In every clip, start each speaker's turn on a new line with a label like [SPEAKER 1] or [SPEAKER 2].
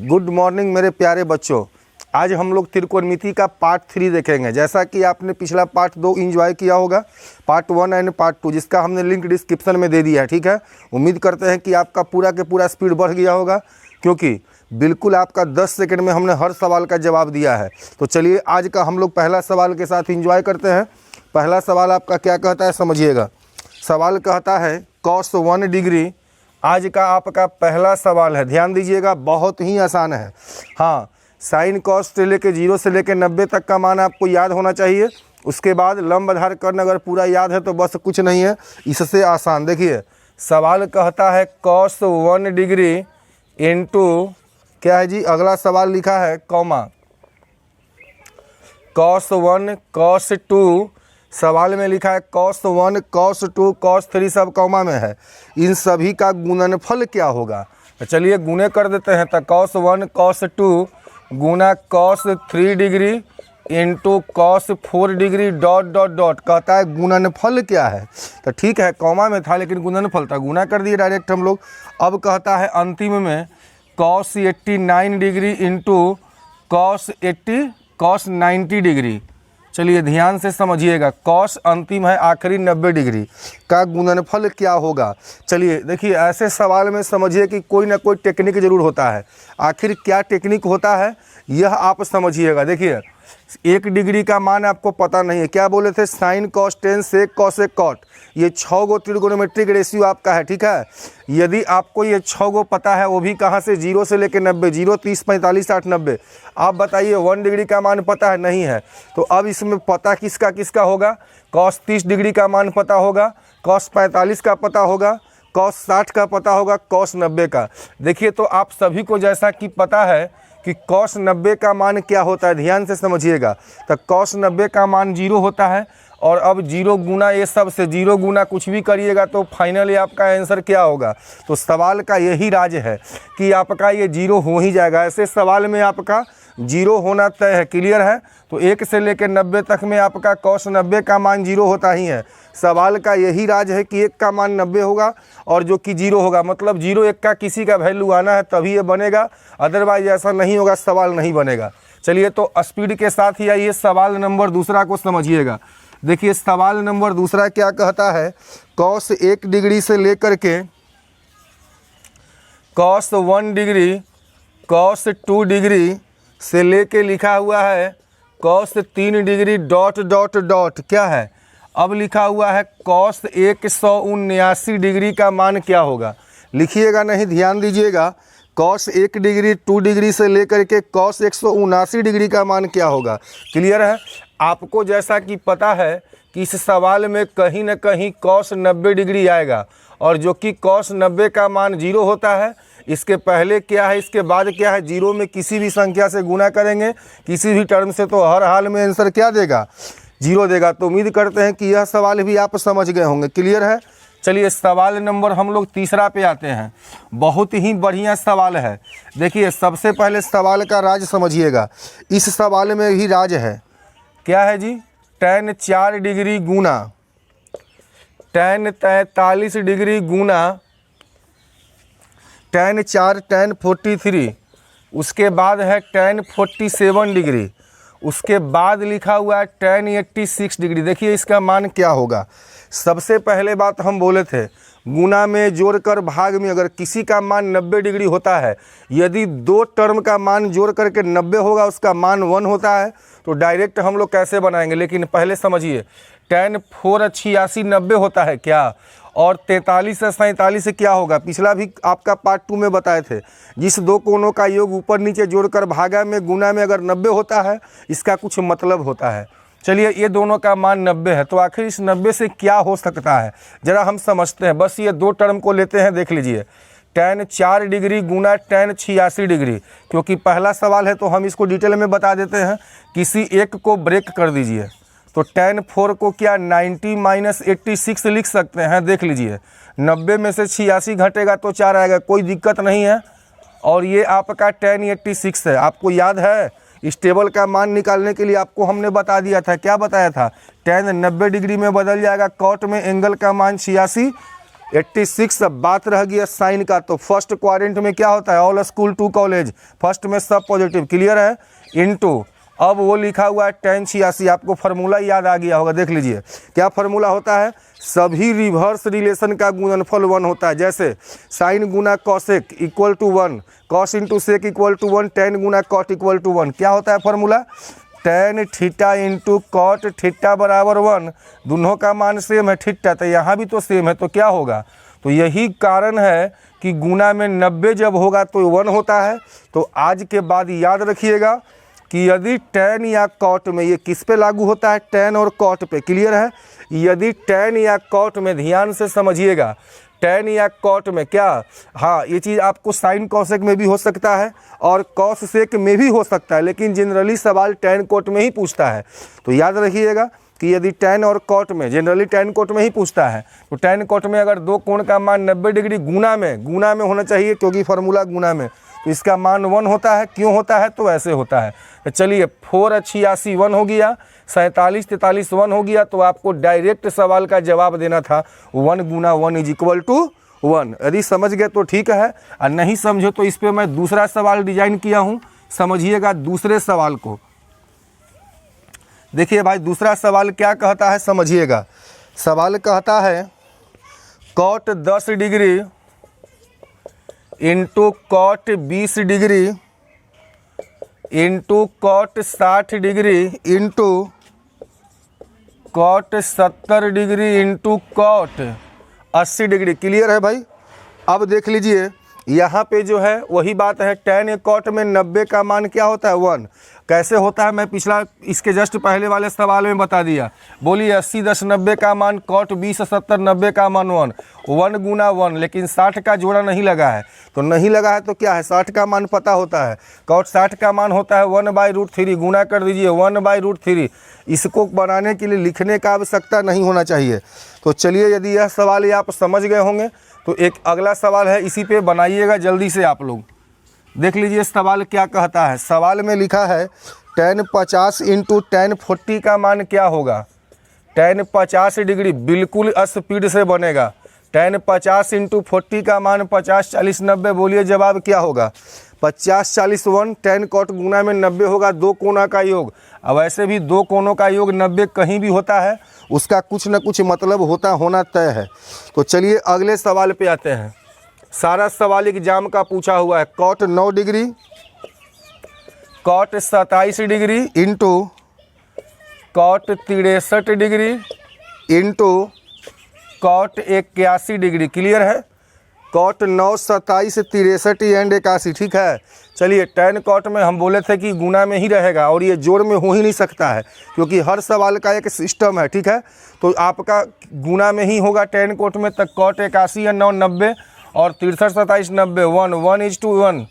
[SPEAKER 1] Good morning मेरे प्यारे बच्चों। आज हम लोग त्रिकोणमिति का पार्ट 3 देखेंगे। जैसा कि आपने पिछला पार्ट 2 एंजॉय किया होगा, पार्ट 1 एंड पार्ट 2, जिसका हमने लिंक डिस्क्रिप्शन में दे दिया है। ठीक है, उम्मीद करते हैं कि आपका पूरा के पूरा स्पीड बढ़ गया होगा, क्योंकि बिल्कुल आपका 10 सेकंड में हमने हर सवाल का जवाब दिया है। तो चलिए आज का हम लोग पहला सवाल के साथ एंजॉय करते हैं। पहला सवाल आपका क्या कहता है, समझिएगा। सवाल कहता है cos 1 डिग्री। आज का आपका पहला सवाल है, ध्यान दीजिएगा, बहुत ही आसान है। हाँ, साइन कॉस से लेके 0 से लेके 90 तक का मान आपको याद होना चाहिए। उसके बाद लंब आधार कर्ण अगर पूरा याद है तो बस कुछ नहीं है, इससे आसान। देखिए सवाल कहता है cos 1 डिग्री इंटू क्या है जी, अगला सवाल लिखा है कॉमा cos 1 cos 2, सवाल में लिखा है cos 1 cos 2 cos 3, सब कॉमा में है। इन सभी का गुणनफल क्या होगा? तो चलिए गुणे कर देते हैं। तो cos 1 cos 2 गुना cos 3 degree into cos 4 degree dot dot dot, कहता है गुणनफल क्या है। तो ठीक है, कॉमा में था लेकिन गुणनफल था, गुना कर दिए डायरेक्ट हम लोग। अब कहता है अंतिम में cos 89 degree into cos 90 degree. चलिए ध्यान से समझिएगा, cos अंतिम है, आखिरी 90 डिग्री का गुणनफल क्या होगा। चलिए देखिए, ऐसे सवाल में समझिए कि कोई ना कोई टेक्निक जरूर होता है। आखिर क्या टेक्निक होता है यह आप समझिएगा। देखिए 1 डिग्री का मान आपको पता नहीं है, क्या बोले थे, sine cos tan sec cosec cot, ये 6 गो त्रिकोणमितिक रेशियो आपका है। ठीक है, यदि आपको ये 6 गो पता है, वो भी कहाँ से, 0 से लेकर 90, 0 30 45 60 90। आप बताइए 1 डिग्री का मान पता है, नहीं है। तो अब इसमें पता किसका किसका होगा, कॉस 30 डिग्री का मान पता होगा, कॉस 45 का पता होगा, कॉस 60 का पता होगा, कॉस 90 का। देखिए तो आप सभी को जैसा कि पता है कि cos 90 का मान क्या होता है, ध्यान से समझिएगा। तो cos 90 का मान 0 होता है, और अब 0 गुना ये सब से 0 गुना कुछ भी करिएगा तो फाइनली आपका आंसर क्या होगा। तो सवाल का यही राज है कि आपका ये 0 हो ही जाएगा। ऐसे सवाल में आपका 0 होना तय है, क्लियर है। तो 1 से लेकर 90 तक में आपका cos 90 का मान 0 होता ही है। सवाल का यही राज है कि 1 का मान 90 होगा और जो कि 0 होगा, मतलब 0 1 का किसी का वैल्यू आना है तभी ये बनेगा, अदरवाइज ऐसा नहीं होगा, सवाल नहीं बनेगा। चलिए तो स्पीड के साथ ही आइए सवाल नंबर दूसरा को समझिएगा। देखिए सवाल नंबर दूसरा क्या कहता है, cos 1 डिग्री से लेकर के cos 1 डिग्री, cos 2 डिग्री से लेके लिखा हुआ है cos 3 degree dot dot dot, क्या है, अब लिखा हुआ है cos 179 डिग्री का मान क्या होगा। लिखिएगा नहीं, ध्यान दीजिएगा, cos 1 डिग्री 2 डिग्री से लेकर के cos 179 डिग्री का मान क्या होगा। क्लियर है। आपको जैसा कि पता है कि इस सवाल में कहीं ना कहीं cos 90 डिग्री आएगा, और जो कि cos 90 का मान 0 होता है। इसके पहले क्या है, इसके बाद क्या है, 0 में किसी भी संख्या से गुना करेंगे किसी भी टर्म से, तो हर हाल में आंसर क्या देगा, 0 देगा। तो उम्मीद करते हैं कि यह सवाल भी आप समझ गए होंगे, क्लियर है। चलिए सवाल नंबर हम लोग तीसरा पे आते हैं। बहुत ही बढ़िया सवाल है। देखिए सबसे पहले सवाल का राज समझिएगा। इस सवाल में ही राज है, क्या है जी, tan 4 डिग्री गुना tan 43 डिग्री गुना tan 4 tan 43, उसके बाद है tan 47 डिग्री, उसके बाद लिखा हुआ है tan 86 डिग्री। देखिए इसका मान क्या होगा। सबसे पहले बात हम बोले थे, गुना में जोड़कर भाग में अगर किसी का मान 90 डिग्री होता है, यदि 2 टर्म का मान जोड़ करके 90 होगा, उसका मान 1 होता है। तो डायरेक्ट हम लोग कैसे बनाएंगे, लेकिन पहले समझिए, tan 4 86 90 होता है क्या, और 43 से 47 से क्या होगा, पिछला भी आपका पार्ट 2 में बताए थे। जिस दो कोणों का योग ऊपर नीचे जोड़कर भागा में गुना में अगर 90 होता है, इसका कुछ मतलब होता है। चलिए ये दोनों का मान 90 है, तो आखिर इस 90 से क्या हो सकता है जरा हम समझते हैं। बस ये 2 टर्म को लेते हैं, देख लीजिए, tan 4 डिग्री गुना tan 86 डिग्री, क्योंकि पहला सवाल है तो हम इसको डिटेल में बता देते हैं। किसी एक को ब्रेक कर दीजिए, तो tan 4 को क्या 90 माइनस 86 लिख सकते हैं। देख लीजिए 90 में से 86 घटेगा तो 4 आएगा, कोई दिक्कत नहीं है। और ये आपका tan 86 है। आपको याद है इस टेबल का मान निकालने के लिए आपको हमने बता दिया था, क्या बताया था, tan 90 डिग्री में बदल जाएगा, कॉट में एंगल का मान 86 86। अब बात रह गई साइन का, तो फर्स्ट क्वाड्रेंट में क्या होता है, all school to college, first में सब पॉजिटिव, क्लियर है, इनटू अब वो लिखा हुआ है tan 86। आपको फार्मूला याद आ गया होगा, देख लीजिए क्या फार्मूला होता है, सभी रिवर्स रिलेशन का गुणनफल 1 होता है। जैसे साइन गुना cosec equal to 1, cos into sec equal to 1, tan गुना कॉट इक्वल टू 1। क्या होता है formula, tan theta into cot theta बराबर 1। दोनों का मान सेम है थीटा, तो यहाँ भी तो सेम है, तो क्या होगा, तो यही कारण है कि गुना में 90 जब होगा तो 1 होता है। तो आज के बाद याद रखिएगा कि यदि tan या कॉट में, ये किस पे लागू होता है, tan और कॉट पे, क्लियर है। यदि tan या कॉट में, ध्यान से समझिएगा, tan या कॉट में क्या, हाँ ये चीज़ आपको साइन कॉसेक में भी हो सकता है और कॉस सेक में भी हो सकता है, लेकिन जनरली सवाल tan कॉट में ही पूछता है। तो याद रखिएगा कि यदि tan और कॉट में, जनरली tan कॉट में ही पूछता है, तो tan कॉट में अगर दो कोण का मान 90 डिग्री गुना में होना चाहिए, क्योंकि फार्मूला गुना में, तो इसका मान 1 होता है। क्यों होता है, तो ऐसे होता है। तो चलिए 4 86 1 हो गया, 47 43 1 हो गया, तो आपको डायरेक्ट सवाल का जवाब देना था 1 गुना 1 इज इक्वल टू 1। यदि समझ गए तो ठीक है, और नहीं समझो तो इस पर मैं दूसरा सवाल डिजाइन किया हूँ, समझिएगा दूसरे सवाल को। देखिए भाई दूसरा सवाल क्या कहता है, समझिएगा। सवाल कहता है cot 10 degree into cot 20 degree into cot 60 degree into cot 70 degree into cot 80 degree, clear है भाई। अब देख लीजिए यहाँ पे जो है वही बात है, tan कॉट में 90 का मान क्या होता है, 1। कैसे होता है, मैं पिछला इसके जस्ट पहले वाले सवाल में बता दिया। बोलिए 80 10 90 का मान, कॉट 20 70 90 का मान 1 गुना 1, लेकिन 60 का जोड़ा नहीं लगा है, तो नहीं लगा है तो क्या है, 60 का मान पता होता है, कॉट 60 का मान होता है 1/√3, गुना कर दीजिए 1/√3। इसको बनाने के लिए लिखने का आवश्यकता नहीं होना चाहिए। तो चलिए यदि यह सवाल आप समझ गए होंगे तो एक अगला सवाल है, इसी पे बनाइएगा जल्दी से आप लोग। देख लीजिए सवाल क्या कहता है। सवाल में लिखा है tan 50 इंटू tan 40 का मान क्या होगा। tan 50 डिग्री बिल्कुल स्पीड से बनेगा। tan 50 इंटू 40 का मान 50 40 90, बोलिए जवाब क्या होगा। 50 40 1, tan कॉट गुना में 90 होगा, दो कोना का योग। अब ऐसे भी दो कोनों का योग 90 कहीं भी होता है, उसका कुछ न कुछ मतलब होना तय है। तो चलिए अगले सवाल पे आते हैं। सारा सवाल एग्जाम का पूछा हुआ है। Cot 9 degree cot 27 degree into cot 63 degree into cot 81 degree, clear है। कॉट 9 27 63 एंड 81, ठीक है। चलिए tan कॉट में हम बोले थे कि गुना में ही रहेगा और ये जोड़ में हो ही नहीं सकता है, क्योंकि हर सवाल का एक सिस्टम है, ठीक है। तो आपका गुना में ही होगा tan कॉट में, तक कॉट 81 है 9 90 और 63 27 90 1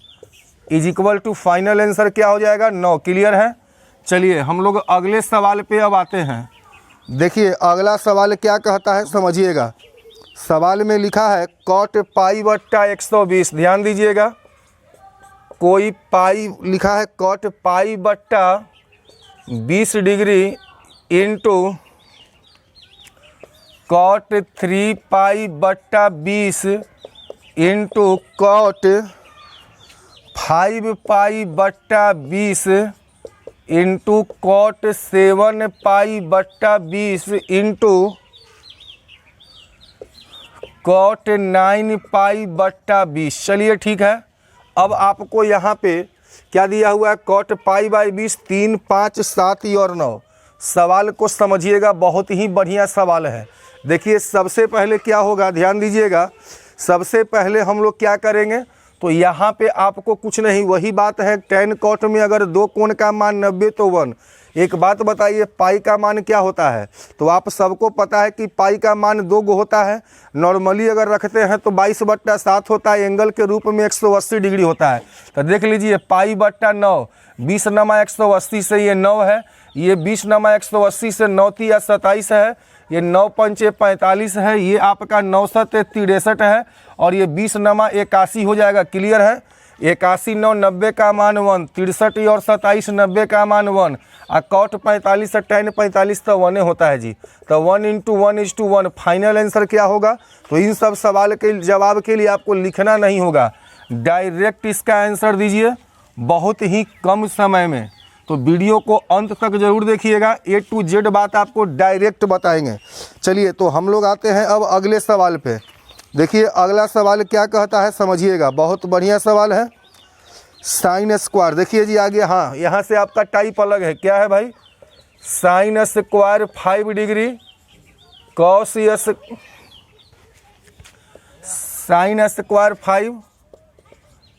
[SPEAKER 1] is equal to final answer क्या हो जाएगा 9, क्लियर है। चलिए हम लोग अगले सवाल पे अब आते हैं। देखिए अगला सवाल क्या कहता है, समझिएगा। सवाल में लिखा है कॉट π/120, ध्यान दीजिएगा, कोई पाई लिखा है, cot π/20 degree into cot 3π/20 into cot 5π/20 into cot 7π/20 into cot 9π/20। चलिए ठीक है। अब आपको यहाँ पे क्या दिया हुआ है, कॉट π/20 3 5 7 और 9। सवाल को समझिएगा, बहुत ही बढ़िया सवाल है। देखिए सबसे पहले क्या होगा, ध्यान दीजिएगा। सबसे पहले हम लोग क्या करेंगे, तो यहाँ पे आपको कुछ नहीं, वही बात है, tan कॉट में अगर दो कोण का मान 90 तो 1। एक बात बताइए, पाई का मान क्या होता है, तो आप सबको पता है कि पाई का मान 2 गो होता है। नॉर्मली अगर रखते हैं तो 22/7 होता है, एंगल के रूप में 180 डिग्री होता है। तो देख लीजिए π/9, 20 नमा 180 से ये 9 है, ये 20 नमा 180 से 9 या 27 है, ये 9 पंचे 45 है, ये आपका 9 7 63 है और ये 20 नमा 81 हो जाएगा, क्लियर है। 81 9 90 का मान 1, 63 और 27 90 का मान 1, और कॉट 45 से tan 45 तो 1 होता है जी। तो 1 × 1 = 1 फाइनल आंसर क्या होगा? तो इन सब सवाल के जवाब के लिए आपको लिखना नहीं होगा, डायरेक्ट इसका आंसर दीजिए बहुत ही कम समय में। तो वीडियो को अंत तक जरूर देखिएगा, A to Z बात आपको डायरेक्ट बताएंगे। चलिए तो हम लोग आते हैं अब अगले सवाल पे। देखिए अगला सवाल क्या कहता है, समझिएगा, बहुत बढ़िया सवाल है। साइन स्क्वायर, देखिए जी आगे, हाँ यहाँ से आपका टाइप अलग है, क्या है भाई? Sign square 5 degree, cos sine square 5,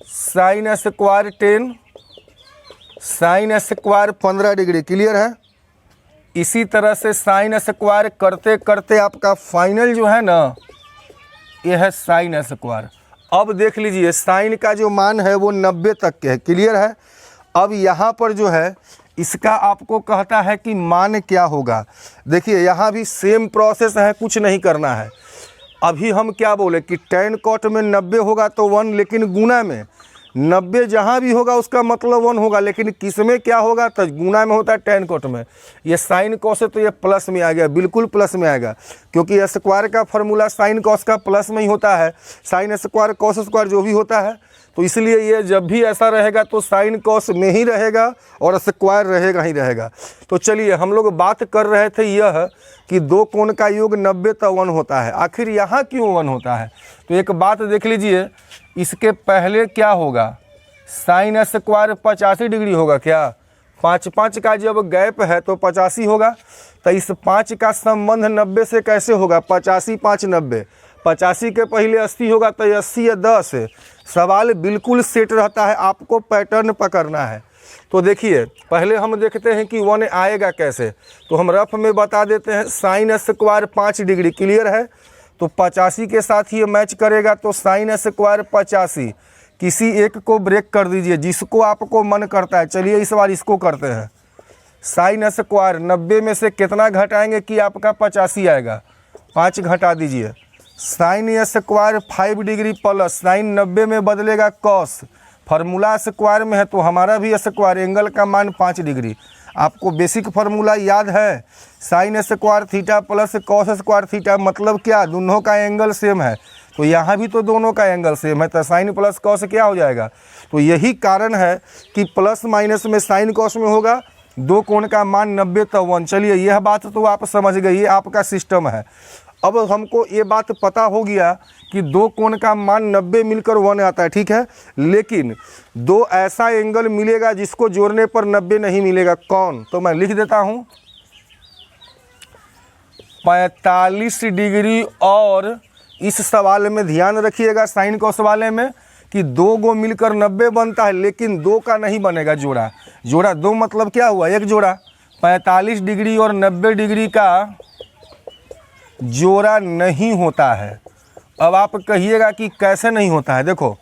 [SPEAKER 1] sign square 10, sine square 15 degree. Clear है? इसी तरह से साइन स्क्वायर करते करते आपका फाइनल जो है ना, यह है साइन स्क्वायर। अब देख लीजिए साइन का जो मान है वो 90 तक के है। क्लियर है? अब यहाँ पर जो है इसका आपको कहता है कि मान क्या होगा। देखिए यहाँ भी सेम प्रोसेस है, कुछ नहीं करना है। अभी हम क्या बोले कि tan cot में 90 होगा तो 1, लेकिन गुना में 90 जहाँ भी होगा उसका मतलब 1 होगा, लेकिन किस में क्या होगा? तो गुना में होता है tan cot में। ये साइन कॉस है तो ये प्लस में आ गया, बिल्कुल प्लस में आएगा, क्योंकि स्क्वायर का फॉर्मूला साइन कॉस का प्लस में ही होता है, साइन स्क्वायर कॉस स्क्वायर जो भी होता है। तो इसलिए ये जब भी ऐसा रहेगा तो साइन कॉस में ही रहेगा और स्क्वायर रहेगा ही रहेगा। तो चलिए हम लोग बात कर रहे थे यह कि दो कोण का योग 90 तो 1 होता है, आखिर यहाँ क्यों 1 होता है? तो एक बात देख लीजिए, इसके पहले क्या होगा? साइन स्क्वायर 85 डिग्री होगा क्या? 5 5 का जब गैप है तो 85 होगा। तो इस 5 का संबंध 90 से कैसे होगा? 85 5 90, 85 के पहले 80 होगा तो 80 या 10 है। सवाल बिल्कुल सेट रहता है, आपको पैटर्न पकड़ना है। तो देखिए पहले हम देखते हैं कि 1 आएगा कैसे। तो हम रफ में बता देते हैं, साइन स्क्वायर 5 डिग्री। क्लियर है? तो 85 के साथ ये मैच करेगा, तो साइन स्क्वायर 85, किसी एक को ब्रेक कर दीजिए जिसको आपको मन करता है। चलिए इस बार इसको करते हैं। साइन स्क्वायर 90 में से कितना घटाएंगे कि आपका 85 आएगा? 5 घटा दीजिए। Sign square 5 degree plus sign 90 में बदलेगा कॉस, फार्मूला स्क्वायर में है तो हमारा भी स्क्वायर, एंगल का मान 5 डिग्री। आपको बेसिक फार्मूला याद है, sine square theta plus cos square theta, मतलब क्या? दोनों का एंगल सेम है। तो यहाँ भी तो दोनों का एंगल सेम है, तो साइन प्लस कॉस क्या हो जाएगा? तो यही कारण है कि प्लस माइनस में साइन कॉस में होगा, दो कोण का मान 90 तो 1। चलिए यह बात तो आप समझ गए, ये आपका सिस्टम है। अब हमको ये बात पता हो गया कि दो कोण का मान 90 मिलकर 1 आता है, ठीक है। लेकिन दो ऐसा एंगल मिलेगा जिसको जोड़ने पर 90 नहीं मिलेगा, कौन? तो मैं लिख देता हूँ 45 डिग्री। और इस सवाल में ध्यान रखिएगा, साइन कॉस वाले में, कि दो गो मिलकर 90 बनता है, लेकिन दो का नहीं बनेगा जोड़ा। जोड़ा दो मतलब क्या हुआ? एक जोड़ा। 45 डिग्री और 90 डिग्री का जोड़ा नहीं होता है। अब आप कहिएगा कि कैसे नहीं होता है? देखो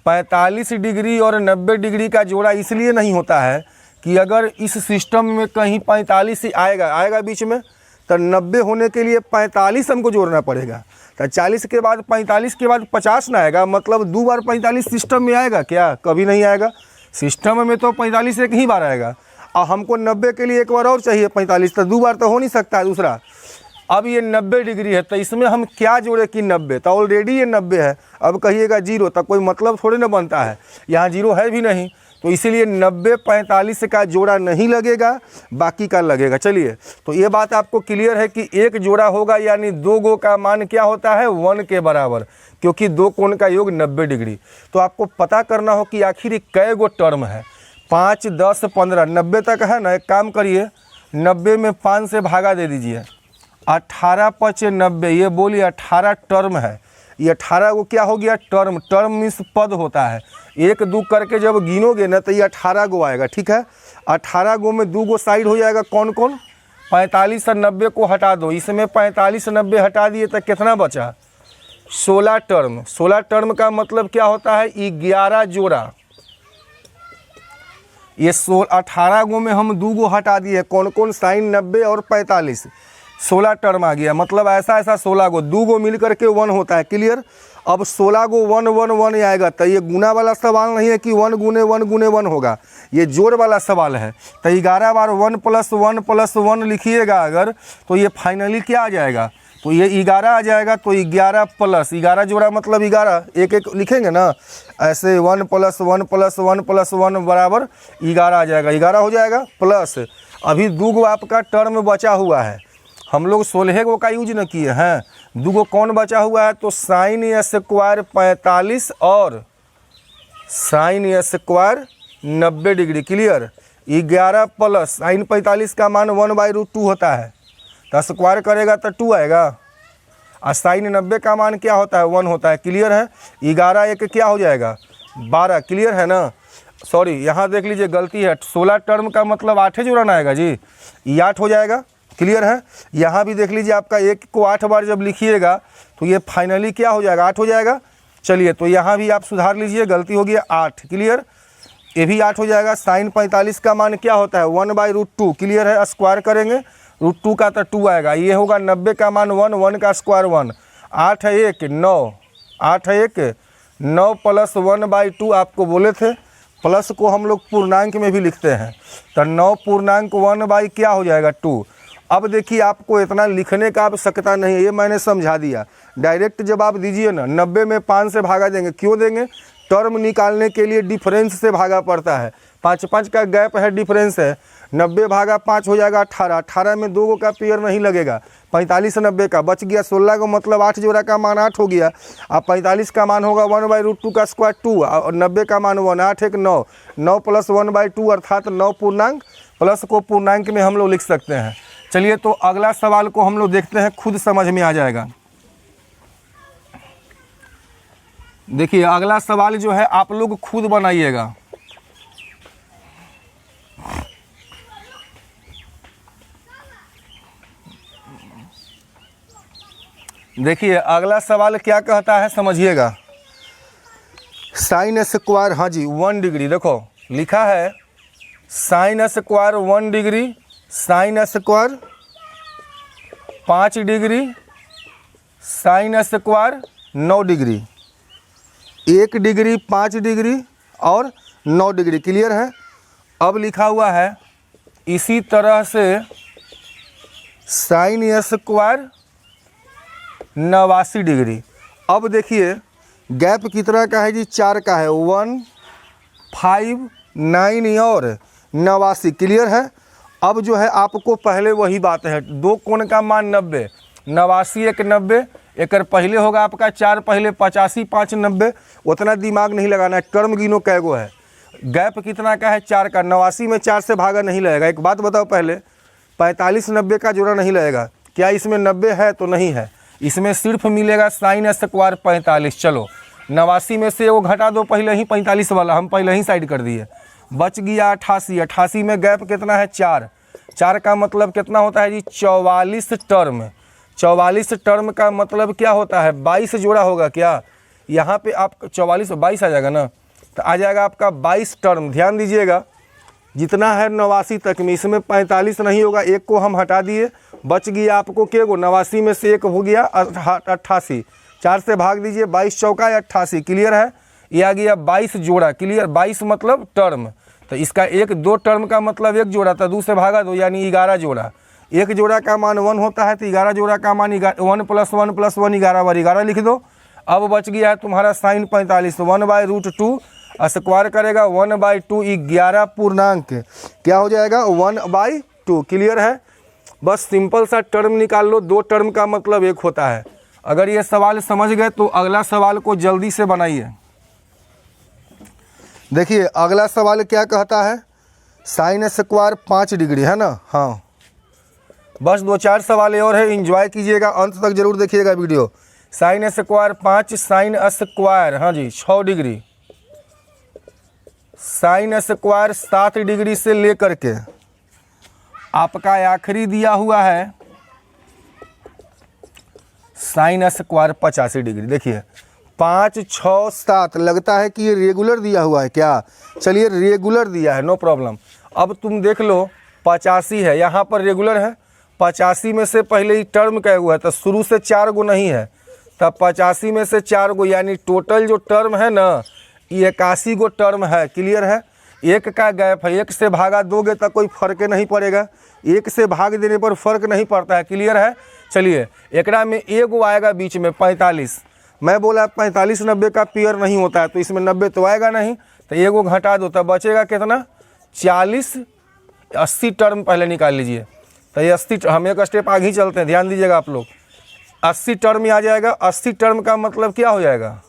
[SPEAKER 1] 45 डिग्री और 90 डिग्री का जोड़ा इसलिए नहीं होता है कि अगर इस सिस्टम में कहीं 45 ही आएगा बीच में, तो 90 होने के लिए 45 हमको जोड़ना पड़ेगा। तो 40 के बाद 45 के बाद 50 ना आएगा, मतलब 2 बार 45 सिस्टम में आएगा क्या? कभी नहीं आएगा। सिस्टम में तो 45 एक ही बार आएगा, और हमको 90 के लिए एक बार और चाहिए 45, तो 2 बार तो हो नहीं सकता है दूसरा। अब ये 90 डिग्री है तो इसमें हम क्या जोड़े कि 90, तो ऑलरेडी ये 90 है। अब कहिएगा 0, तो कोई मतलब थोड़े ना बनता है, यहाँ 0 है भी नहीं। तो इसीलिए 90 45 का जोड़ा नहीं लगेगा, बाकी का लगेगा। चलिए तो ये बात आपको क्लियर है कि एक जोड़ा होगा, यानी दो गो का मान क्या होता है? 1 के बराबर, क्योंकि दो कोण का योग 90 डिग्री। तो आपको पता करना हो कि आखिर कै गो टर्म है। 5 10 15 90 तक है ना। एक काम करिए, 90 में 5 से भागा दे दीजिए, 18 5 90, ये बोलिए 18 टर्म है। ये 18 को क्या हो गया? टर्म। टर्म मीन्स पद होता है। 1 2 करके जब गिनोगे ना तो ये 18 गो आएगा, ठीक है। 18 गो में 2 गो साइड हो जाएगा, कौन कौन? 45 और 90 को हटा दो, इसमें 45 90 हटा दिए तो कितना बचा? 16 टर्म। 16 टर्म का मतलब क्या होता है? 11 जोड़ा। ये 18 गो में हम 2 गो हटा दिए, कौन कौन? साइन 90 और 45। 16 टर्म आ गया, मतलब ऐसा ऐसा 16 गो, 2 गो मिल करके 1 होता है, क्लियर। अब 16 गो 1 1 1 आएगा, तो ये गुना वाला सवाल नहीं है कि 1 गुने 1 गुने 1 होगा, ये जोड़ वाला सवाल है। तो 11 बार 1 + 1 लिखिएगा अगर, तो ये फाइनली क्या आ जाएगा, तो ये 11 आ जाएगा। तो 11 + 11 जोड़ा मतलब 11, एक एक लिखेंगे ना ऐसे, 1 + 1 + 1 + 1 बराबर 11 आ जाएगा, 11 हो जाएगा। प्लस अभी 2 गो आपका टर्म बचा हुआ है, हम लोग 16 गो का यूज न किए हैं, 2 गो कौन बचा हुआ है, तो sin स्क्वायर 45 और sin square 90 degree, clear. 11 + sin 45 का मान 1/√2 होता है, तो स्क्वायर करेगा तो 2 आएगा, और sin 90 का मान क्या होता है, 1 होता है, क्लियर है। 11 एक क्या हो जाएगा, 12, क्लियर है ना। सॉरी यहाँ देख लीजिए गलती है, 16 टर्म का मतलब 8 जोड़ना आएगा जी, ये 8 हो जाएगा, क्लियर है। यहाँ भी देख लीजिए आपका 1 को 8 बार जब लिखिएगा तो ये फाइनली क्या हो जाएगा, 8 हो जाएगा। चलिए तो यहाँ भी आप सुधार लीजिए, गलती हो गया 8, क्लियर। ये भी 8 हो जाएगा। sin 45 का मान क्या होता है, 1/√2, क्लियर है। स्क्वायर करेंगे √2 का तो 2 आएगा, ये होगा 90 का मान 1, 1 का स्क्वायर 1, 8 है 1 9, 8 है 1 9 + 1/2 आपको बोले थे। प्लस को हम लोग पूर्णांक में भी लिखते हैं, तो 9 पूर्णांक 1/ क्या हो जाएगा 2। अब देखिए आपको इतना लिखने का आवश्यकता नहीं है, ये मैंने समझा दिया। डायरेक्ट जब आप दीजिए ना, 90 में 5 से भागा देंगे, क्यों देंगे, टर्म निकालने के लिए डिफरेंस से भागा पड़ता है, 5 का गैप है, डिफरेंस है। 90 भागा 5 हो जाएगा 18, 18 में 2 गो का पेयर नहीं लगेगा, 45 90 का बच गया 16 को, मतलब 8 जोड़ा का मान 8 हो गया। अब 45 का मान होगा 1/√2 का स्क्वायर 2, और 90 का मान 1, 8 1 9, 9 + 1/2 अर्थात 9 पूर्णांक। प्लस को पूर्णांक में हम लोग लिख सकते हैं। चलिए तो अगला सवाल को हम लोग देखते हैं, खुद समझ में आ जाएगा। देखिए अगला सवाल जो है आप लोग खुद बनाइएगा। देखिए अगला सवाल क्या कहता है, समझिएगा। sin स्क्वायर, हाँ जी 1 डिग्री, देखो लिखा है sin square 1 degree, sin square 5 degree, sin square 9 degree, 1 degree 5 degree और 9 डिग्री, क्लियर है। अब लिखा हुआ है इसी तरह से sin स्क्वायर 89 डिग्री। अब देखिए गैप कितना का है जी, 4 का है, 1 5 9 और 89, क्लियर है। अब जो है आपको पहले वही बात है, 2 कोण का मान 90, 89 1 90, एक पहले होगा आपका 4 पहले 85 5 90, उतना दिमाग नहीं लगाना है। टर्म गिनो कैगो है, गैप कितना का है, 4 का, 89 में 4 से भागा नहीं लगेगा। एक बात बताओ पहले, 45 90 का जोड़ा नहीं लगेगा, क्या इसमें 90 है, तो नहीं है, इसमें सिर्फ मिलेगा sin स्क्वायर 45। चलो 89 में से वो घटा दो, पहले ही 45 वाला हम पहले ही साइड कर दिए, बच गया 88। 88 में गैप कितना है, 4, 4 का मतलब कितना होता है जी, 44 टर्म। 44 टर्म का मतलब क्या होता है, 22 जोड़ा होगा क्या, यहाँ पे आप 44 22 आ जाएगा ना, तो आ जाएगा आपका 22 टर्म। ध्यान दीजिएगा जितना है 89 तक में, इसमें 45 नहीं होगा, 1 को हम हटा दिए, बच गया आपको क्या गो, 89 में से 1 हो गया 88, 4 से भाग दीजिए, 22 चौका 88, क्लियर है। ये आ गया 22 जोड़ा, क्लियर, 22 मतलब टर्म, तो इसका 1 2 टर्म का मतलब 1 जोड़ा, तो 2 से भागा दो यानी 11 जोड़ा। 1 जोड़ा का मान 1 होता है, तो 11 जोड़ा का मान 1 + 1 + 1 11 बार 11 लिख दो। अब बच गया है तुम्हारा sin 45, 1/√2 स्क्वायर करेगा 1/2, 11 पूर्णांक क्या हो जाएगा, 1/2, क्लियर है। बस सिंपल सा टर्म निकाल लो, 2 टर्म का मतलब 1 होता है। अगर ये सवाल समझ गए तो अगला सवाल को जल्दी से बनाइए। देखिए अगला सवाल क्या कहता है, sin स्क्वायर 5 डिग्री है ना, हाँ बस 2-4 सवाल और है, एंजॉय कीजिएगा, अंत तक जरूर देखिएगा video. sin square 5, sin square हाँ जी 6 डिग्री, sin स्क्वायर 7 डिग्री से लेकर के आपका आखिरी दिया हुआ है sin स्क्वायर 85 डिग्री। देखिए 5 6 7 लगता है कि ये रेगुलर दिया हुआ है क्या, चलिए रेगुलर दिया है, नो प्रॉब्लम। अब तुम देख लो 85 है, यहाँ पर रेगुलर है, 85 में से पहले ही टर्म क्या हुआ है, तो शुरू से 4 गो नहीं है, तब 85 में से 4 गो, यानी टोटल जो टर्म है ना ये 81 गो टर्म है। क्लियर है। एक का गैप है, एक से भागा दोगे तो कोई फर्क नहीं पड़ेगा, एक से भाग देने पर फर्क नहीं पड़ता है। क्लियर है। चलिए एकरा में एगो आएगा बीच में 45, मैं बोला 45 90 का पेयर नहीं होता है, तो इसमें 90 तो आएगा नहीं, तो एगो घटा दो, तब बचेगा कितना 40। 80 टर्म पहले निकाल लीजिए, तो ये 80, हम एक स्टेप आगे ही चलते हैं, ध्यान दीजिएगा आप लोग। 80 टर्म में आ जाएगा। 80 टर्म का मतलब क्या हो जाएगा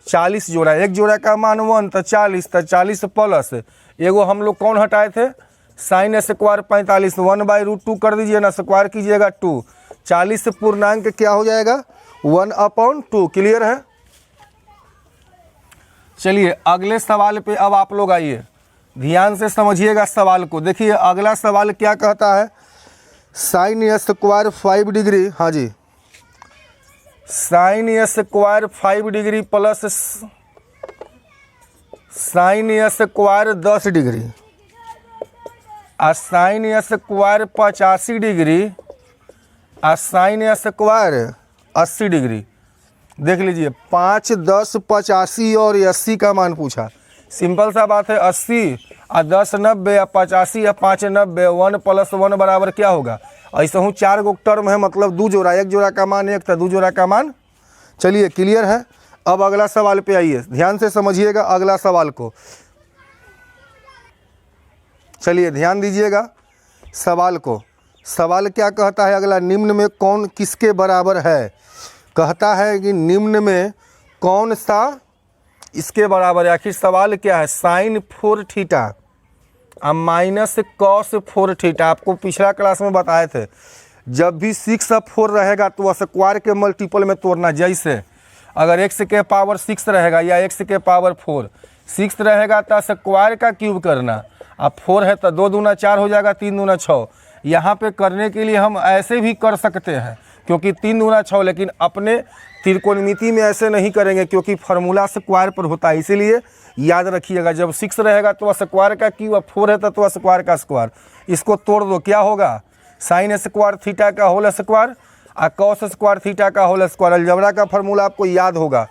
[SPEAKER 1] 40 जोड़ा, एक जोड़ा का मान 1 तो 40, तो 40 प्लस एगो हम लोग कौन हटाए थे साइन स्क्वायर 45, 1/√2 कर दीजिए ना, स्क्वायर कीजिएगा 2, 40 पूर्णांक क्या हो जाएगा 1/2। क्लियर है। चलिए अगले सवाल पे अब आप लोग आइए, ध्यान से समझिएगा सवाल को। देखिए अगला सवाल क्या कहता है, साइन स्क्वायर 5 डिग्री, हाँ जी, sine square 5 degree plus sine square 10 degree और साइन स्क्वायर 85 डिग्री और साइन स्क्वायर 80 डिग्री। देख लीजिए 5, 10, 85 और 80 का मान पूछा। सिंपल सा बात है, 80 और 10 90 और 85 और 5 90, 1 + 1 बराबर क्या होगा। ऐसा हूँ 4 गो टर्म है, मतलब 2 जोड़ा, एक जोड़ा का मान 1 था, 2 जोड़ा का मान। चलिए क्लियर है। अब अगला सवाल पे आइए, ध्यान से समझिएगा अगला सवाल को। चलिए ध्यान दीजिएगा सवाल को। सवाल क्या कहता है अगला, निम्न में कौन किसके बराबर है। कहता है कि निम्न में कौन सा इसके बराबर है। आखिर सवाल क्या है, साइन 4 थीटा और माइनस कॉस 4 थीटा। आपको पिछला क्लास में बताए थे, जब भी 6 और 4 रहेगा तो स्क्वायर के मल्टीपल में तोड़ना। जैसे अगर x के पावर 6 रहेगा या x के पावर 4, 6 रहेगा तो स्क्वायर का क्यूब करना, अब 4 है तो 2 दूना 4 हो जाएगा, 3 दूना 6। यहाँ पे करने के लिए हम ऐसे भी कर सकते हैं, क्योंकि 3 दूना 6, लेकिन अपने त्रिकोणमिति में ऐसे नहीं करेंगे क्योंकि फार्मूला स्क्वायर पर होता है। इसीलिए याद रखिएगा, जब 6 रहेगा तो स्क्वायर का क्यूब, अब 4 है तो स्क्वायर का स्क्वायर। इसको तोड़ दो, क्या होगा साइन स्क्वायर थीटा का होल स्क्वायर और कॉस स्क्वायर थीटा का होल स्क्वायर। अलजेब्रा का फार्मूला आपको याद होगा,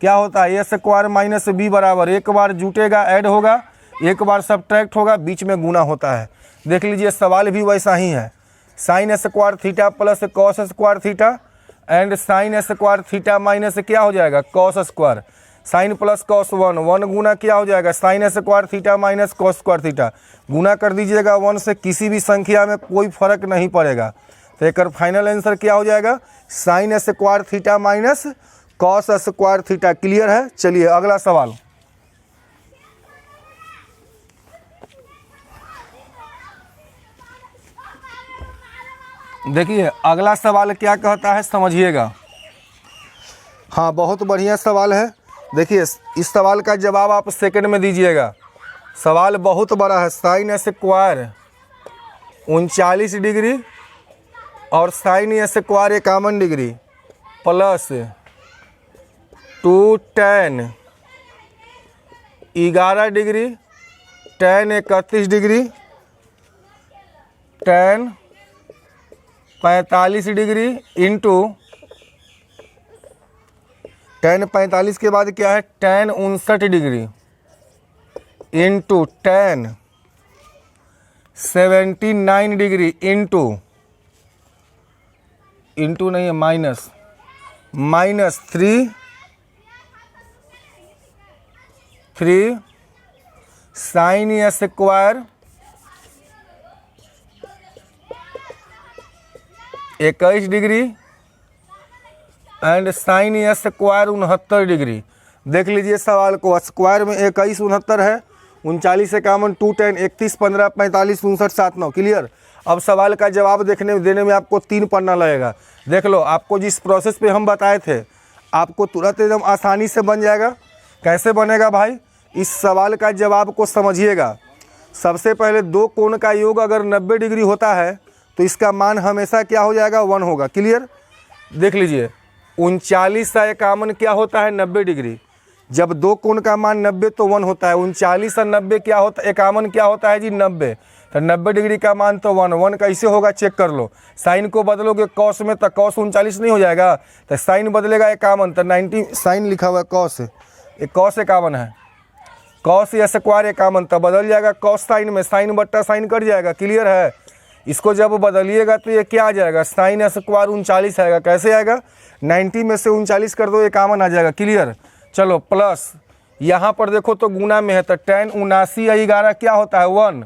[SPEAKER 1] क्या होता है, ए स्क्वायर माइनस बी बराबर, एक बार जुटेगा ऐड होगा, एक बार सब्ट्रैक्ट होगा, बीच में गुना होता है। देख लीजिए सवाल भी वैसा ही है, sine square theta plus cos square theta and sine square theta minus क्या हो जाएगा cos square, sine plus cos 1 गुना क्या हो जाएगा sine square theta minus cos square theta. गुना कर दीजिएगा 1 से, किसी भी संख्या में कोई फर्क नहीं पड़ेगा। तो एक फाइनल आंसर क्या हो जाएगा sine square theta minus cos square theta. Clear है। चलिए अगला सवाल। देखिए अगला सवाल क्या कहता है, समझिएगा। हाँ बहुत बढ़िया सवाल है। देखिए इस सवाल का जवाब आप सेकंड में दीजिएगा। सवाल बहुत बड़ा है, साइन स्क्वायर 39 डिग्री और sine square 51 degree plus 2 tan 11 degree, tan 31 degree, tan 45 degree into tan 45 के बाद क्या है tan 59 degree into tan 79 degree into नहीं है minus 3 sine square 21 degree and sine square 69 degree. देख लीजिए सवाल को, स्क्वायर में 21 69 है, 39 51 2 10 31 15 45 59 7 9। क्लियर। अब सवाल का जवाब देने में आपको 3 पन्ना लगेगा। देख लो, आपको जिस प्रोसेस पे हम बताए थे आपको तुरंत एकदम आसानी से बन जाएगा। कैसे बनेगा भाई, इस सवाल का जवाब को समझिएगा। सबसे पहले 2 कोण का योग अगर 90 डिग्री होता है तो इसका मान हमेशा क्या हो जाएगा 1 होगा। क्लियर। देख लीजिए 39 और 51 क्या होता है 90 डिग्री, जब 2 कोण का मान 90 तो 1 होता है। 39 और 90 क्या होता है 51 क्या होता है जी 90। तो 90 डिग्री का मान तो 1 कैसे होगा चेक कर लो। साइन को बदलोगे कॉस में तो कॉस 39 नहीं हो जाएगा, तो साइन बदलेगा 51, तो 90 साइन लिखा हुआ है कॉस, एक कॉस 51 है, कॉस या स्क्वायर 51, तो बदल जाएगा कॉस साइन में, साइन बट्टा साइन कट जाएगा। क्लियर है। इसको जब बदलिएगा तो ये क्या आ जाएगा, साइन स्क्वायर 39 आएगा। कैसे आएगा, 90 में से 39 कर दो 51 आ जाएगा। क्लियर। चलो प्लस यहाँ पर देखो तो गुना में है, तो 10 79 या 11 क्या होता है 1,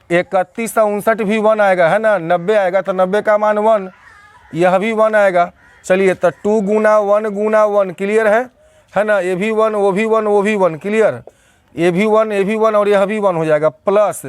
[SPEAKER 1] 31 और 59 भी 1 आएगा, है ना, 90 आएगा, तो 90 का मान 1, यह भी 1 आएगा। चलिए तो 2 गुना 1 गुना 1, क्लियर है ना, ये भी 1 वो भी 1 वो भी 1, क्लियर, ये भी 1 ये भी 1 और यह भी 1 हो जाएगा। प्लस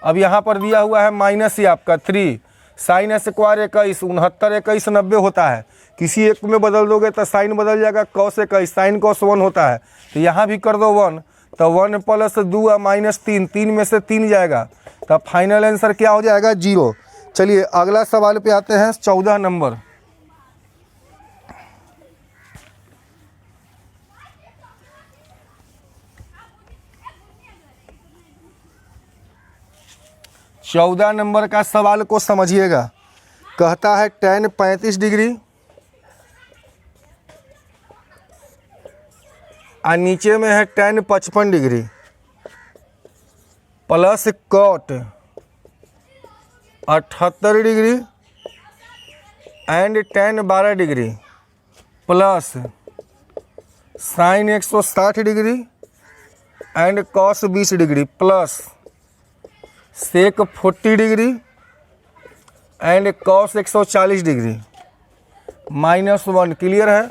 [SPEAKER 1] अब यहाँ पर दिया हुआ है माइनस, ये आपका 3 साइन स्क्वायर 21 69 21 90 होता है, किसी एक में बदल दोगे तो साइन बदल जाएगा कॉस 21, साइन कॉस 1 होता है, तो यहाँ भी कर दो 1, तो 1 प्लस 2 माइनस 3, 3 में से 3 जाएगा, तब फाइनल आंसर क्या हो जाएगा 0। चलिए अगला सवाल पे आते हैं, 14 नंबर। चौदह नंबर का सवाल को समझिएगा। कहता है tan 35 डिग्री और नीचे में है tan 55 degree plus cot 78 degree and tan 12 degree plus sine 160 degree and cos 20 degree plus sec 40 degree and cos 140 degree -1। Clear है।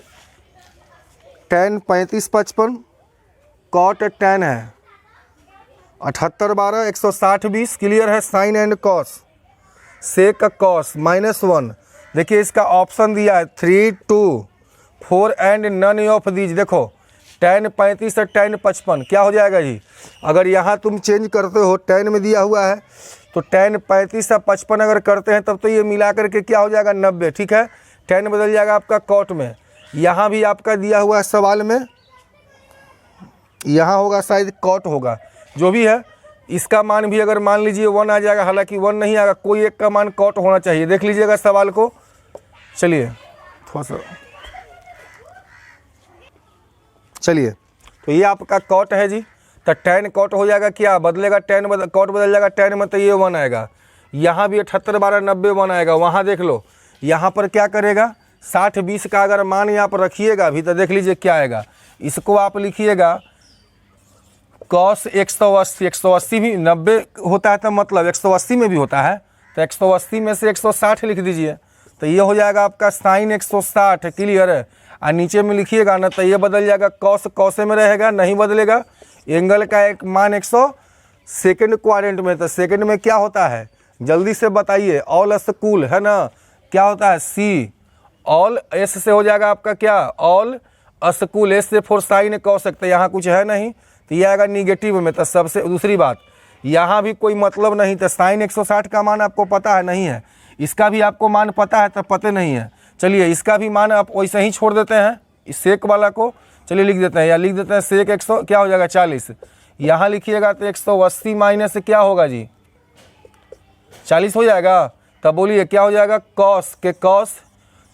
[SPEAKER 1] tan 35 55 कॉट tan है 78 12 160 20, क्लियर है। साइन एंड कॉस सेक का कॉस -1। देखिए इसका ऑप्शन दिया है 3 2 4 एंड नन ऑफ दीज। देखो tan 35 और tan 55 क्या हो जाएगा जी, अगर यहाँ तुम चेंज करते हो, tan में दिया हुआ है तो tan 35 और 55 अगर करते हैं तब तो ये मिला करके क्या हो जाएगा 90, ठीक है। tan बदल जाएगा आपका कॉट में, यहाँ भी आपका दिया हुआ है सवाल में, यहाँ होगा शायद कॉट होगा, जो भी है। इसका मान भी अगर मान लीजिए 1 आ जाएगा, हालांकि 1 नहीं आएगा, कोई एक का मान कॉट होना चाहिए। देख लीजिएगा सवाल को। चलिए थोड़ा सा, चलिए तो ये आपका कॉट है जी, तो tan कॉट हो जाएगा, क्या बदलेगा, tan कॉट बदल जाएगा tan में, तो ये 1 आएगा। यहाँ भी 78 12 90 1 आएगा। वहाँ देख लो, यहाँ पर क्या करेगा 60 20 का अगर मान यहाँ पर रखिएगा अभी, तो देख लीजिए क्या आएगा। इसको आप लिखिएगा कॉस 180, 180 भी 90 होता है तो मतलब 180 में भी होता है, तो 180 में से 160 लिख दीजिए, तो ये हो जाएगा आपका साइन 160। क्लियर है। और नीचे में लिखिएगा ना, तो ये बदल जाएगा कॉस, कॉसे में रहेगा, नहीं बदलेगा। एंगल का एक मान 100 सेकेंड क्वाड्रेंट में, तो सेकेंड में क्या होता है जल्दी से बताइए, ऑल स्कूल है ना, क्या होता है सी, ऑल एस से हो जाएगा आपका क्या ऑल स्कूल, एस से फोर साइन कह सकते, यहाँ कुछ है नहीं तो ये आएगा निगेटिव में। तो सबसे दूसरी बात, यहाँ भी कोई मतलब नहीं, तो साइन 160 का मान आपको पता है नहीं है, इसका भी आपको मान पता है तो पता नहीं है। चलिए इसका भी मान आप वैसे ही छोड़ देते हैं, इस सेक वाला को चलिए लिख देते हैं, या लिख देते हैं सेक 100 क्या हो जाएगा 40, यहाँ लिखिएगा तो 180 माइनस क्या होगा जी 40 हो जाएगा। तब बोलिए क्या हो जाएगा, कॉस के कॉस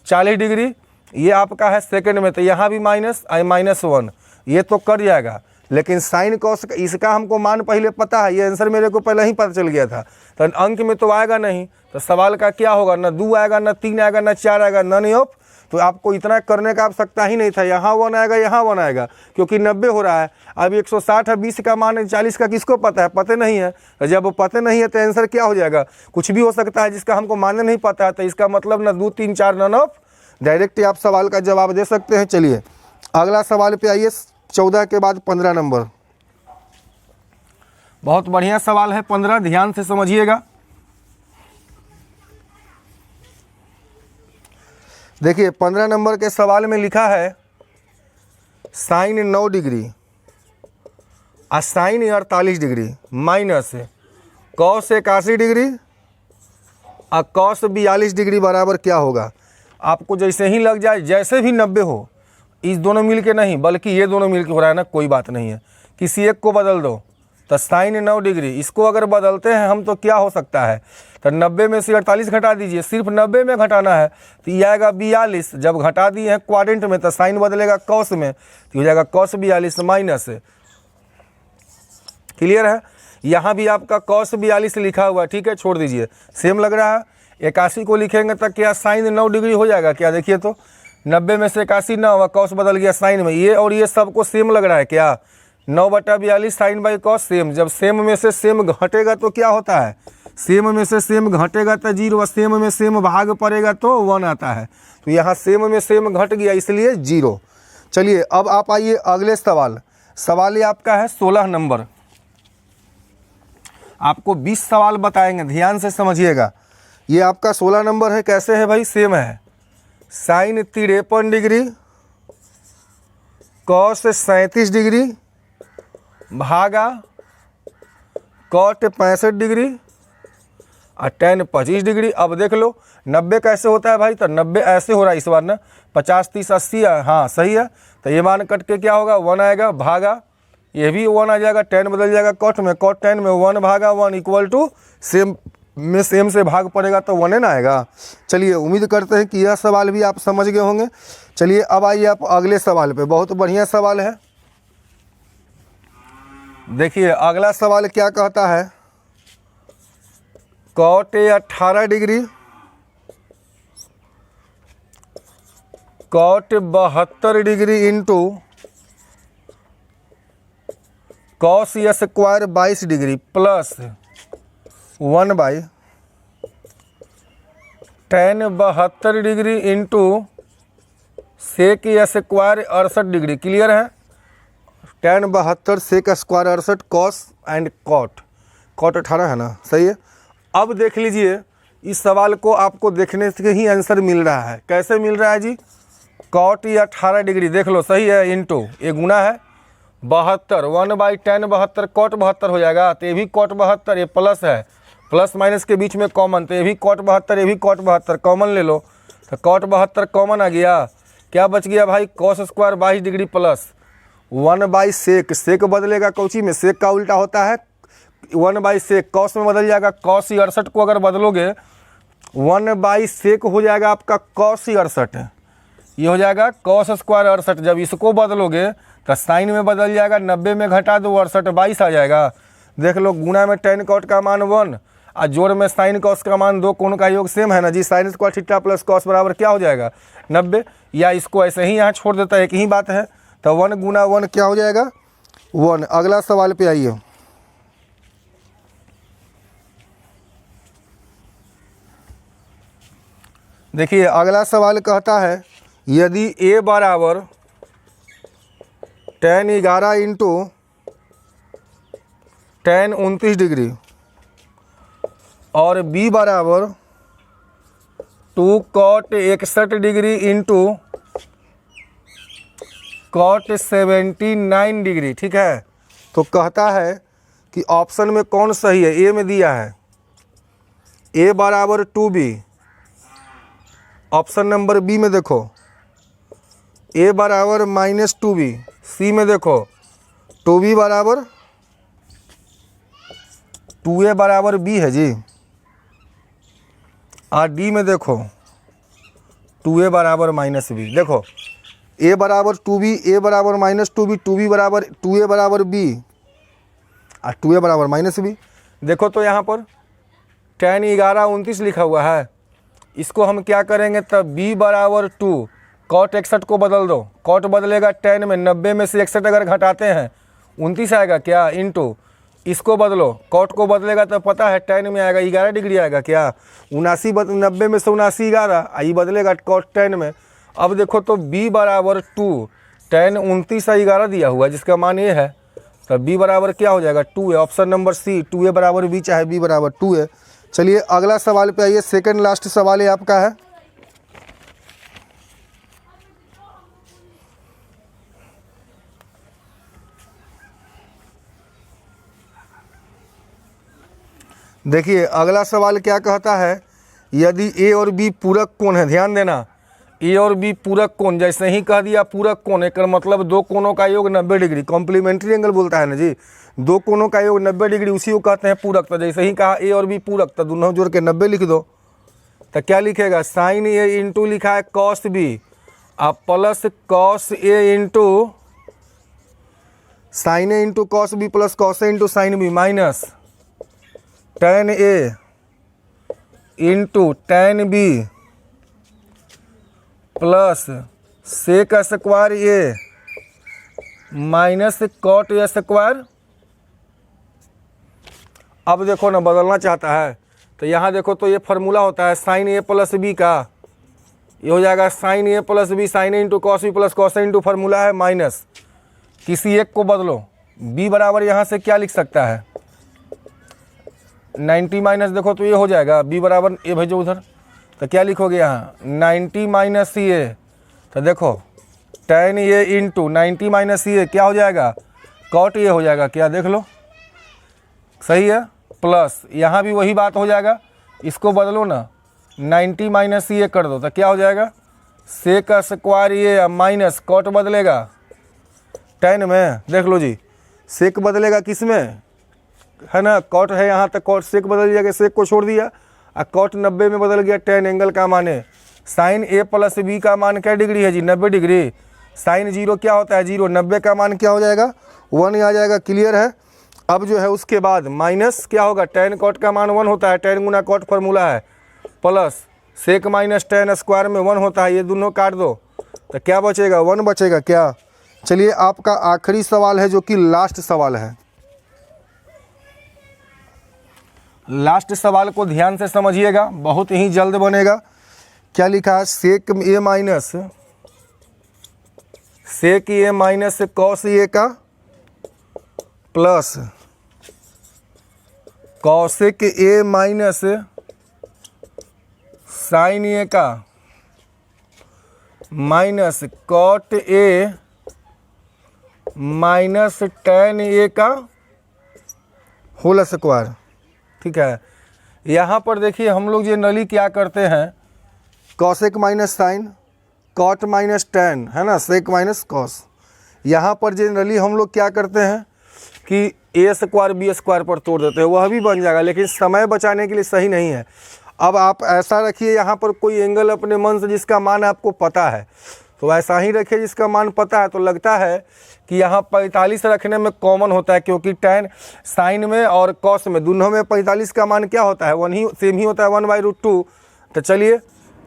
[SPEAKER 1] 40 डिग्री, ये आपका है सेकंड में, तो यहाँ भी -1 ये तो कर जाएगा। लेकिन साइन कॉस इसका हमको मान पहले पता है, ये आंसर मेरे को पहले ही पता चल गया था, तो अंक में तो आएगा नहीं, तो सवाल का क्या होगा, ना 2 आएगा, ना 3 आएगा, ना 4 आएगा, नन ऑफ। तो आपको इतना करने का आवश्यकता ही नहीं था, यहाँ 1 आएगा, यहाँ 1 आएगा, क्योंकि 90 हो रहा है। अब 160 है, 20 का मान 40 का किसको पता है, पता नहीं है। तो जब पता नहीं है तो आंसर क्या हो जाएगा, कुछ भी हो सकता है जिसका हमको मान नहीं पता है, तो इसका मतलब ना 2 3 4 नन ऑफ, डायरेक्ट आप सवाल का जवाब दे सकते हैं। चलिए अगला सवाल पे आइए, 14 के बाद 15 नंबर। बहुत बढ़िया सवाल है 15, ध्यान से समझिएगा। देखिए 15 नंबर के सवाल में लिखा है साइन 9 डिग्री और sine 48 degree minus cos 81 degree और कॉस 42 डिग्री बराबर क्या होगा। आपको जैसे ही लग जाए, जैसे भी 90 हो, इस दोनों मिल के नहीं बल्कि ये दोनों मिल के हो रहा है ना, कोई बात नहीं है, किसी एक को बदल दो, तो साइन 9 डिग्री। इसको अगर बदलते हैं हम तो क्या हो सकता है, तो 90 में से 48 घटा दीजिए, सिर्फ 90 में घटाना है तो ये आएगा 42। जब घटा दिए हैं क्वाड्रेंट में तो साइन बदलेगा कॉस में, तो हो जाएगा cos 42 माइनस। क्लियर है। यहाँ भी आपका cos 42 लिखा हुआ है, ठीक है, छोड़ दीजिए, सेम लग रहा है। 81 को लिखेंगे तो क्या साइन 9 डिग्री हो जाएगा क्या, देखिए तो 90 में से 81 ना हुआ, कॉस बदल गया साइन में, ये और ये सबको सेम लग रहा है क्या, 9/42 साइन बाई कॉस सेम। जब सेम में से सेम घटेगा तो क्या होता है, सेम में से सेम घटेगा तो 0, सेम में सेम भाग पड़ेगा तो 1 आता है। तो यहाँ सेम में सेम घट गया इसलिए 0। चलिए अब आप आइए अगले सवाल। सवाल ये आपका है 16 नंबर। आपको 20 सवाल बताएंगे, ध्यान से समझिएगा। ये आपका 16 नंबर है, कैसे है भाई, सेम है। साइन 53 डिग्री कॉस 37 डिग्री भागा कॉट 65 डिग्री और tan 25 डिग्री। अब देख लो 90 कैसे होता है भाई, तो 90 ऐसे हो रहा है इस बार ना, 50 30 80 हाँ सही है। तो ये मान कट के क्या होगा 1 आएगा, भागा ये भी 1 आ जाएगा, tan बदल जाएगा कॉट में, कॉट tan में 1 भागा 1 इक्वल टू सेम में सेम से भाग पड़ेगा तो 1 ना आएगा। चलिए उम्मीद करते हैं कि यह सवाल भी आप समझ गए होंगे। चलिए अब आइए आप अगले सवाल पे, बहुत बढ़िया सवाल है। देखिए अगला सवाल क्या कहता है, cot 18 degree cot 72 degree into cos square 22 degree plus 1 by tan 72 degree into sec square 68 degree. Clear है। tan 72 sec square 68 cos and cot 18 है ना, सही है। अब देख लीजिए इस सवाल को आपको देखने से ही आंसर मिल रहा है। कैसे मिल रहा है जी, कॉट 18 डिग्री देख लो, सही है, इंटू ये गुना है 72, 1 बाई tan 72 कॉट 72 हो जाएगा, तो ये भी कॉट 72, ये प्लस है, प्लस माइनस के बीच में कॉमन, तो ये भी कॉट 72 ये भी कॉट 72 कॉमन ले लो, तो कॉट 72 कॉमन आ गया। क्या बच गया भाई, cos square 22 degree plus 1 by sec, sec बदलेगा कौची में, सेक का उल्टा होता है 1 बाई सेक, कॉस में बदल जाएगा, कॉस 68 को अगर बदलोगे 1 बाई सेक हो जाएगा आपका कॉस 68, ये हो जाएगा कॉस स्क्वायर 68। जब इसको बदलोगे तो साइन में बदल जाएगा, 90 में घटा दो 68 22 आ जाएगा। देख लो गुना में tan कॉट का मान 1 और जोड़ में साइन कॉस का मान 2, कोण का योग सेम है ना जी, sine square theta plus cos बराबर क्या हो जाएगा 90, या इसको ऐसे ही यहाँ छोड़ देता है, एक ही बात है। तो 1 गुना 1 क्या हो जाएगा 1। अगला सवाल पे आइए। देखिए अगला सवाल कहता है, यदि a बराबर tan 11 इंटू tan 29 डिग्री और b बराबर 2 cot 61 degree into cot 79 degree, ठीक है, तो कहता है कि ऑप्शन में कौन सही है। ए में दिया है a बराबर 2b, ऑप्शन नंबर बी में देखो a बराबर -2b, सी में देखो 2b बराबर 2a बराबर b है जी, और डी में देखो 2a बराबर -b। देखो a बराबर 2b, a बराबर -2b, 2b बराबर 2a बराबर b और 2a बराबर -b। देखो तो यहाँ पर tan 11 29 लिखा हुआ है, इसको हम क्या करेंगे, तब b बराबर 2 कॉट 61 को बदल दो, कॉट बदलेगा tan में, 90 में से 61 अगर घटाते हैं 29 आएगा क्या, इंटू इसको बदलो, कॉट को बदलेगा तो पता है tan में आएगा 11 डिग्री आएगा क्या, 90 में से 79 11, आई बदलेगा कॉट tan में। अब देखो तो b बराबर 2 tan 29 11 दिया हुआ है जिसका मान ये है, तो b बराबर क्या हो जाएगा 2 है, ऑप्शन नंबर सी 2a बराबर b चाहे b बराबर 2 है। चलिए अगला सवाल पे आइए, सेकंड लास्ट सवाल ये आपका है। देखिए अगला सवाल क्या कहता है, यदि a और b पूरक कोण है, ध्यान देना ए और बी पूरक कोण, जैसे ही कह दिया पूरक कोण, एक मतलब दो कोणों का योग 90 डिग्री, कॉम्प्लीमेंट्री एंगल बोलता है ना जी, दो कोणों का योग 90 डिग्री, उसी को कहते हैं पूरक। तो जैसे ही कहा ए और बी पूरक, तो दोनों जोड़ के 90 लिख दो। तो क्या लिखेगा, साइन ए इंटू लिखा है कॉस बी, अब plus cos a into sine a into cos b plus cos a into sine b minus tan a into tan b plus sec square a minus cot a square. अब देखो ना, बदलना चाहता है तो यहाँ देखो, तो ये फार्मूला होता है साइन ए प्लस बी का, ये हो जाएगा sine a plus b, sine a into cos b plus cos a into formula है माइनस, किसी एक को बदलो, बी बराबर यहाँ से क्या लिख सकता है 90 माइनस, देखो तो ये हो जाएगा बी बराबर, ये भेजो उधर, तो क्या लिखोगे यहाँ 90 माइनस ये, तो देखो टेन ये इंटू 90 माइनस ये क्या हो जाएगा कॉट ये हो जाएगा, क्या देख लो सही है, प्लस यहाँ भी वही बात हो जाएगा, इसको बदलो ना 90 माइनस ये कर दो, तो क्या हो जाएगा सेक स्क्वायर ये माइनस कॉट बदलेगा टेन में, देख लो जी सेक बदलेगा किस में है ना, कॉट है यहाँ तक, कॉट सेक बदल जाएगा, सेक को छोड़ दिया और कॉट 90 में बदल गया, टेन एंगल का मान है, साइन ए प्लस बी का मान क्या डिग्री है जी 90 डिग्री, साइन जीरो क्या होता है जीरो, 90 का मान क्या हो जाएगा 1 आ जाएगा, क्लियर है। अब जो है उसके बाद माइनस क्या होगा, टेन कॉट का मान 1 होता है, टेन गुना कॉट फार्मूला है, plus sec minus tan square में 1 होता है, ये दोनों काट दो तो क्या बचेगा 1 बचेगा क्या। चलिए आपका आखिरी सवाल है जो कि लास्ट सवाल है, लास्ट सवाल को ध्यान से समझिएगा, बहुत ही जल्द बनेगा। क्या लिखा है, सेक ए माइनस कॉस ए का plus cosec a minus sine a का minus cot a minus tan a का होल स्क्वायर। ठीक है, यहाँ पर देखिए हम लोग जनरली क्या करते हैं, cosec minus sine, cot minus tan है ना, सेक माइनस कॉस। यहाँ पर जनरली हम लोग क्या करते हैं कि ए स्क्वायर बी स्क्वायर पर तोड़ देते हैं, वह भी बन जाएगा, लेकिन समय बचाने के लिए सही नहीं है। अब आप ऐसा रखिए, यहाँ पर कोई एंगल अपने मन से जिसका मान आपको पता है तो ऐसा ही रखिए जिसका मान पता है। तो लगता है कि यहाँ 45 रखने में कॉमन होता है, क्योंकि टेन साइन में और कॉस में दोनों में 45 का मान क्या होता है, वन ही सेम ही होता है, 1/√2। तो चलिए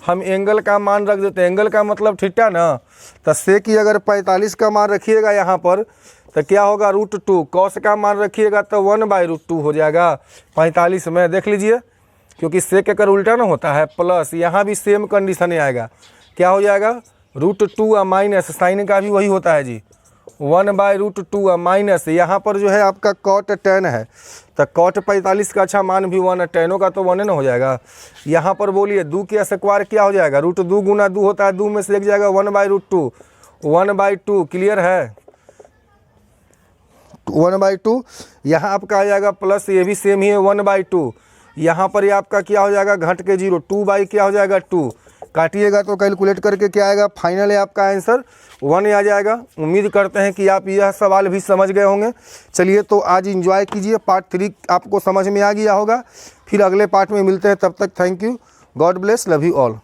[SPEAKER 1] हम एंगल का मान रख देते हैं, एंगल का मतलब थीटा ना, तो सेक की अगर 45 का मान रखिएगा यहाँ पर तो क्या होगा √2, कॉस का मान रखिएगा तो 1/√2 हो जाएगा 45 में, देख लीजिए, क्योंकि सेक अगर उल्टा ना होता है, प्लस यहाँ भी सेम कंडीशन आएगा, क्या हो जाएगा √2 माइनस साइन का भी वही होता है जी 1/√2 माइनस, यहाँ पर जो है आपका कॉट 10 है तो कॉट 45 का अच्छा मान भी 1 है, टेनों का तो 1 ना हो जाएगा। यहाँ पर बोलिए 2 के स्क्वायर क्या हो जाएगा, √2 गुना 2 होता है, 2 में से एक जाएगा 1/√2, 1/2 क्लियर है, 1/2। यहाँ आपका आ जाएगा प्लस, ये भी सेम ही है 1/2, यहाँ पर ये आपका क्या हो जाएगा घट के 0, 2 क्या हो जाएगा 2, काटिएगा तो कैलकुलेट करके क्या आएगा, फाइनल है आपका आंसर 1 आ जाएगा। उम्मीद करते हैं कि आप यह सवाल भी समझ गए होंगे। चलिए तो आज एंजॉय कीजिए, पार्ट 3 आपको समझ में आ गया होगा, फिर अगले पार्ट में मिलते हैं, तब तक thank you, God bless, love you all.